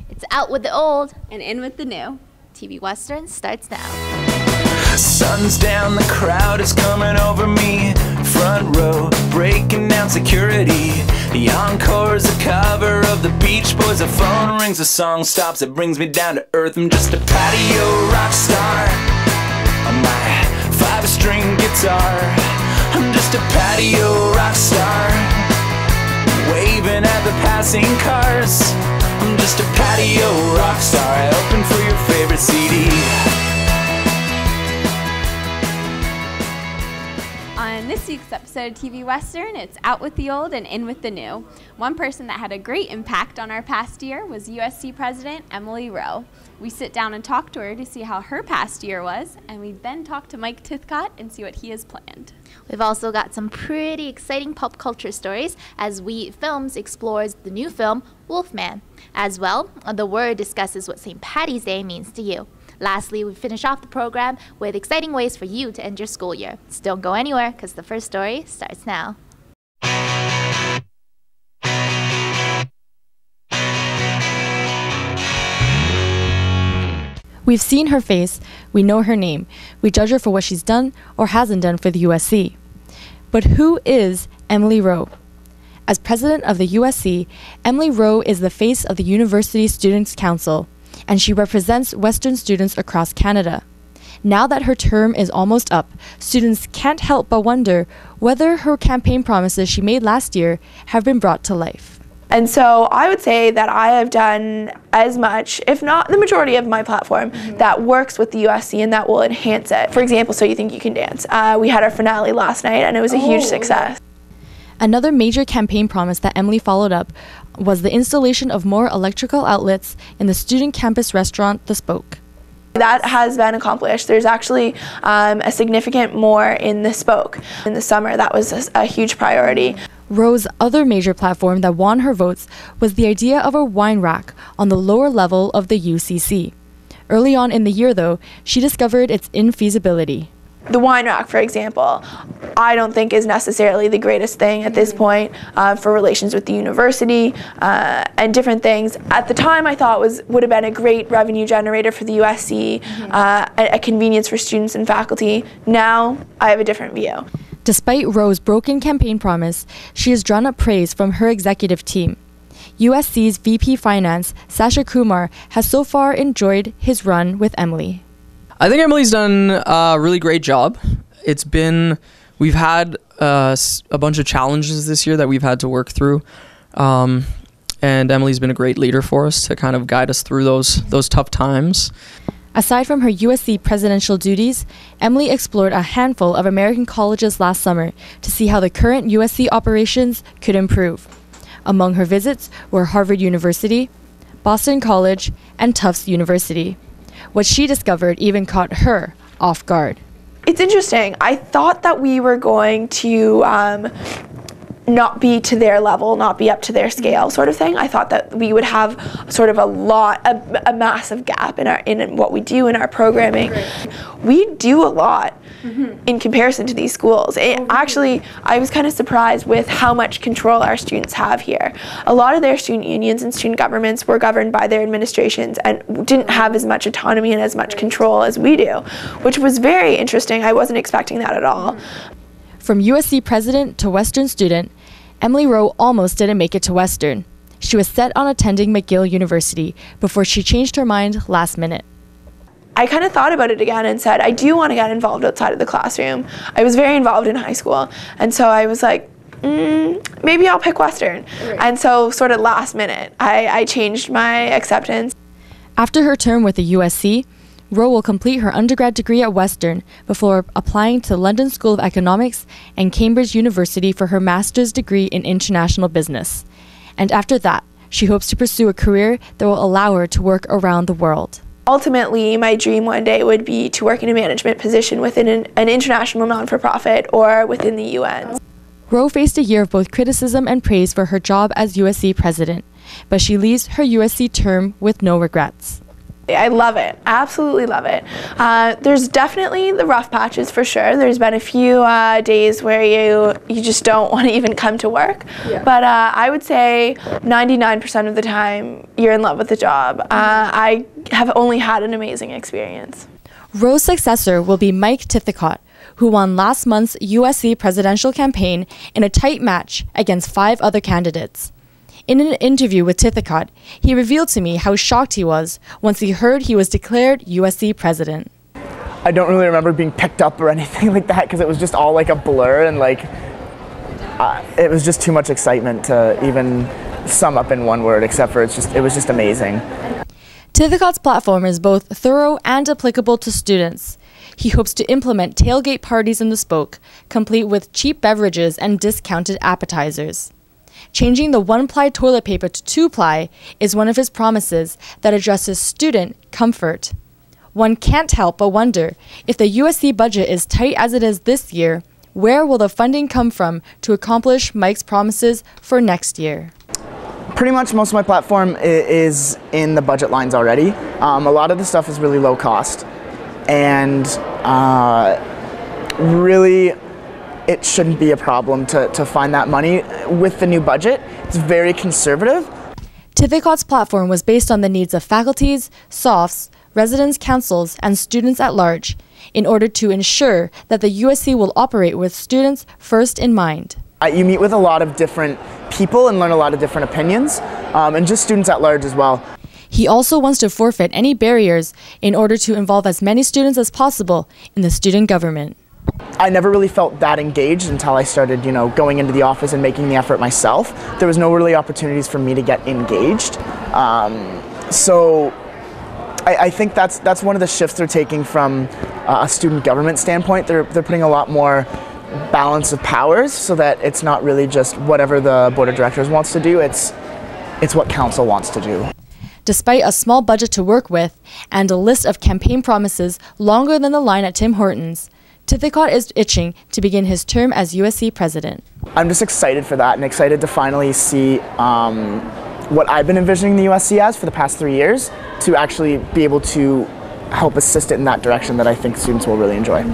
It's out with the old and in with the new. TV Western starts now. Sun's down, the crowd is coming over me. Front row, breaking down security. The encore's the cover of the Beach Boys. The phone rings, the song stops, it brings me down to earth. I'm just a patio rock star on my 5-string guitar. I'm just a patio rock star, waving at the passing cars. I'm just a patio rock star, open for your favorite CD. On this week's episode of TV Western, it's out with the old and in with the new. One person that had a great impact on our past year was USC President Emily Rowe. We sit down and talk to her to see how her past year was, and we then talk to Mike Tithecott and see what he has planned. We've also got some pretty exciting pop culture stories as We Films explores the new film Wolfman. As well, The Word discusses what St. Paddy's Day means to you. Lastly, we finish off the program with exciting ways for you to end your school year. So don't go anywhere because the first story starts now. We've seen her face, we know her name, we judge her for what she's done or hasn't done for the USC. But who is Emily Rowe? As president of the USC, Emily Rowe is the face of the University Students' Council, and she represents Western students across Canada. Now that her term is almost up, students can't help but wonder whether her campaign promises she made last year have been brought to life. And so I would say that I have done as much, if not the majority of my platform, that works with the USC and that will enhance it. For example, So You Think You Can Dance. We had our finale last night and it was a huge success. Another major campaign promise that Emily followed up was the installation of more electrical outlets in the student campus restaurant, The Spoke. That has been accomplished. There's actually a significant more in The Spoke. In the summer, that was a huge priority. Rowe's other major platform that won her votes was the idea of a wine rack on the lower level of the UCC. Early on in the year, though, she discovered its infeasibility. The wine rack, for example, I don't think is necessarily the greatest thing at this point for relations with the university and different things. At the time, I thought would have been a great revenue generator for the USC, a convenience for students and faculty. Now, I have a different view. Despite Rowe's broken campaign promise, she has drawn up praise from her executive team. USC's VP Finance, Sasha Kumar, has so far enjoyed his run with Emily. I think Emily's done a really great job. We've had a bunch of challenges this year that we've had to work through. And Emily's been a great leader for us to kind of guide us through those tough times. Aside from her USC presidential duties, Emily explored a handful of American colleges last summer to see how the current USC operations could improve. Among her visits were Harvard University, Boston College, and Tufts University. What she discovered even caught her off guard. It's interesting. I thought that we were going to not be to their level, not be up to their scale sort of thing. I thought that we would have sort of a massive gap in what we do in our programming. We do a lot in comparison to these schools. Actually, I was kind of surprised with how much control our students have here. A lot of their student unions and student governments were governed by their administrations and didn't have as much autonomy and as much control as we do, which was very interesting. I wasn't expecting that at all. From USC president to Western student, Emily Rowe almost didn't make it to Western. She was set on attending McGill University before she changed her mind last minute. I kind of thought about it again and said, I do want to get involved outside of the classroom. I was very involved in high school, and so I was like, maybe I'll pick Western. And so sort of last minute, I changed my acceptance. After her term with the USC, Rowe will complete her undergrad degree at Western before applying to London School of Economics and Cambridge University for her master's degree in international business. And after that, she hopes to pursue a career that will allow her to work around the world. Ultimately, my dream one day would be to work in a management position within an international non-for-profit or within the UN. Rowe faced a year of both criticism and praise for her job as USC president, but she leaves her USC term with no regrets. I love it. Absolutely love it. There's definitely the rough patches for sure. There's been a few days where you just don't want to even come to work. Yeah. But I would say 99% of the time you're in love with the job. I have only had an amazing experience. Rowe's successor will be Mike Tithecott, who won last month's USC presidential campaign in a tight match against 5 other candidates. In an interview with Tithecott, he revealed to me how shocked he was once he heard he was declared USC president. I don't really remember being picked up or anything like that because it was just all like a blur, and like it was just too much excitement to even sum up in one word, except for it was just amazing. Tithecott's platform is both thorough and applicable to students. He hopes to implement tailgate parties in the Spoke, complete with cheap beverages and discounted appetizers. Changing the 1-ply toilet paper to 2-ply is one of his promises that addresses student comfort. One can't help but wonder, if the USC budget is tight as it is this year, where will the funding come from to accomplish Mike's promises for next year? Pretty much most of my platform is in the budget lines already. A lot of the stuff is really low cost, and really it shouldn't be a problem to find that money. With the new budget, it's very conservative. Tithecott's platform was based on the needs of faculties, SOFs, residence councils, and students at large, in order to ensure that the USC will operate with students first in mind. You meet with a lot of different people and learn a lot of different opinions, and just students at large as well. He also wants to forfeit any barriers in order to involve as many students as possible in the student government. I never really felt that engaged until I started, going into the office and making the effort myself. There was no really opportunities for me to get engaged. So I think that's one of the shifts they're taking from a student government standpoint. They're putting a lot more balance of powers so that it's not really just whatever the board of directors wants to do, it's what council wants to do. Despite a small budget to work with and a list of campaign promises longer than the line at Tim Hortons, Tithecott is itching to begin his term as USC president. I'm just excited for that and excited to finally see what I've been envisioning the USC as for the past 3 years, to actually be able to help assist it in that direction that I think students will really enjoy.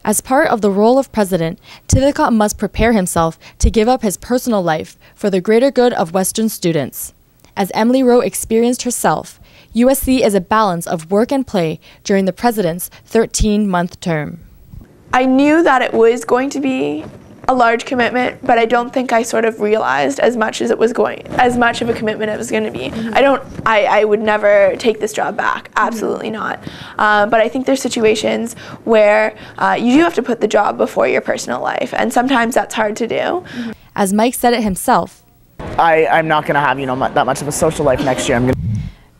As part of the role of president, Tithecott must prepare himself to give up his personal life for the greater good of Western students. As Emily Rowe experienced herself, USC is a balance of work and play during the president's 13-month term. I knew that it was going to be a large commitment, but I don't think I sort of realized as much of a commitment it was going to be. I would never take this job back, absolutely not. But I think there's situations where you do have to put the job before your personal life, and sometimes that's hard to do. As Mike said it himself, I'm not going to have that much of a social life next year.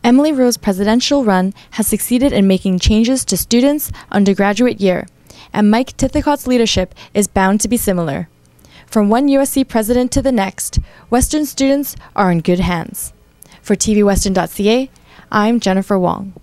Emily Rowe's presidential run has succeeded in making changes to students' undergraduate year, and Mike Tithecott's leadership is bound to be similar. From one USC president to the next, Western students are in good hands. For TVWestern.ca, I'm Jennifer Wong.